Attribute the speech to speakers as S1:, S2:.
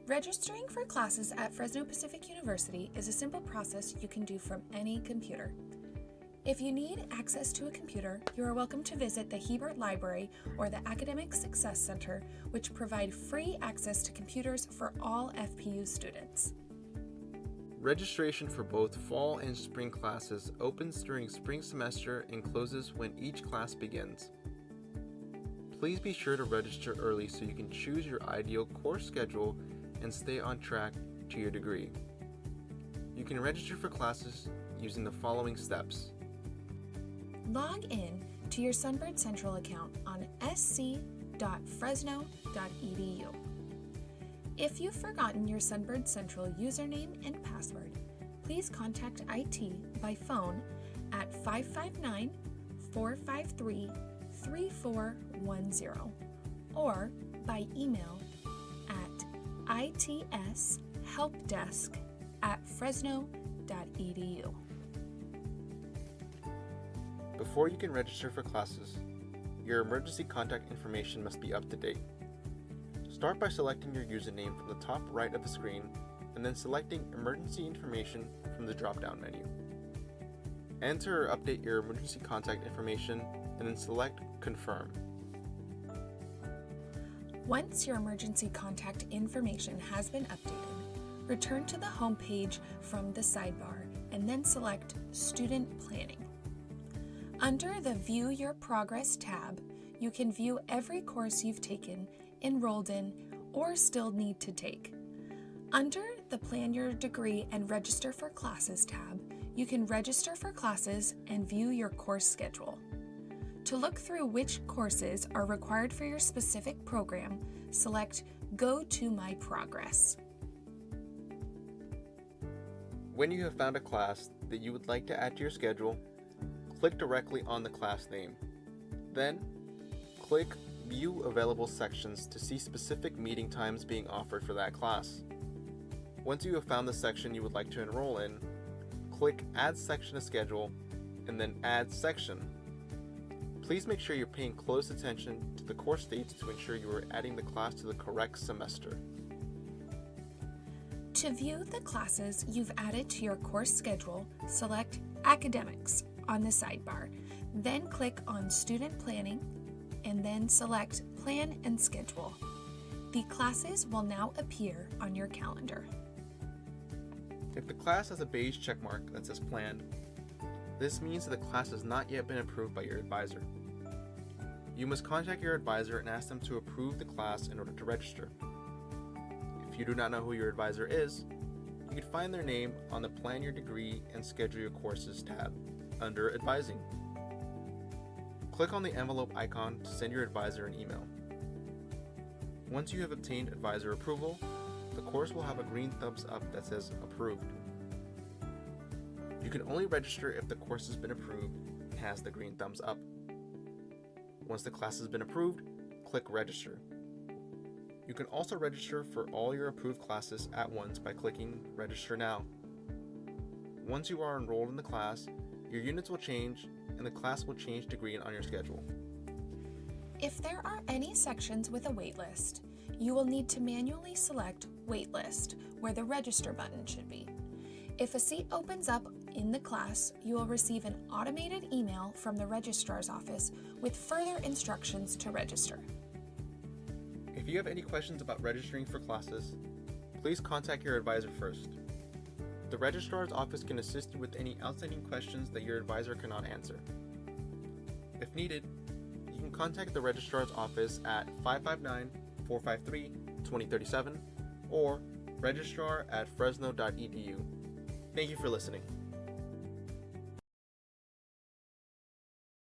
S1: Registering for classes at Fresno Pacific University is a simple process you can do from any computer. If you need access to a computer, you are welcome to visit the Hebert Library or the Academic Success Center, which provide free access to computers for all FPU students.
S2: Registration for both fall and spring classes opens during spring semester and closes when each class begins. Please be sure to register early so you can choose your ideal course schedule and stay on track to your degree. You can register for classes using the following steps.
S1: Log in to your Sunbird Central account on sc.fresno.edu. If you've forgotten your Sunbird Central username and password, please contact IT by phone at 559-453-3410 or by email at itshelpdesk@fresno.edu.
S2: Before you can register for classes, your emergency contact information must be up to date. Start by selecting your username from the top right of the screen and then selecting Emergency Information from the drop-down menu. Enter or update your emergency contact information and then select Confirm.
S1: Once your emergency contact information has been updated, return to the home page from the sidebar and then select Student Planning. Under the View Your Progress tab, you can view every course you've taken, enrolled in, or still need to take. Under the Plan Your Degree and Register for Classes tab, you can register for classes and view your course schedule. To look through which courses are required for your specific program, select Go to My Progress.
S2: When you have found a class that you would like to add to your schedule, click directly on the class name. Then, click View Available Sections to see specific meeting times being offered for that class. Once you have found the section you would like to enroll in, click Add Section to Schedule and then Add Section. Please make sure you're paying close attention to the course dates to ensure you are adding the class to the correct semester.
S1: To view the classes you've added to your course schedule, select Academics on the sidebar, then click on Student Planning, and then select Plan and Schedule. The classes will now appear on your calendar.
S2: If the class has a beige checkmark that says Planned, this means that the class has not yet been approved by your advisor. You must contact your advisor and ask them to approve the class in order to register. If you do not know who your advisor is, you can find their name on the Plan Your Degree and Schedule Your Courses tab under Advising. Click on the envelope icon to send your advisor an email. Once you have obtained advisor approval, the course will have a green thumbs up that says Approved. You can only register if the course has been approved and has the green thumbs up. Once the class has been approved, click Register. You can also register for all your approved classes at once by clicking Register Now. Once you are enrolled in the class, your units will change and the class will change degree on your schedule.
S1: If there are any sections with a waitlist, you will need to manually select Waitlist, where the Register button should be. If a seat opens up in the class, you will receive an automated email from the registrar's office with further instructions to register.
S2: If you have any questions about registering for classes, please contact your advisor first. The registrar's office can assist you with any outstanding questions that your advisor cannot answer. If needed, you can contact the registrar's office at 559-453-2037 or registrar@fresno.edu. Thank you for listening.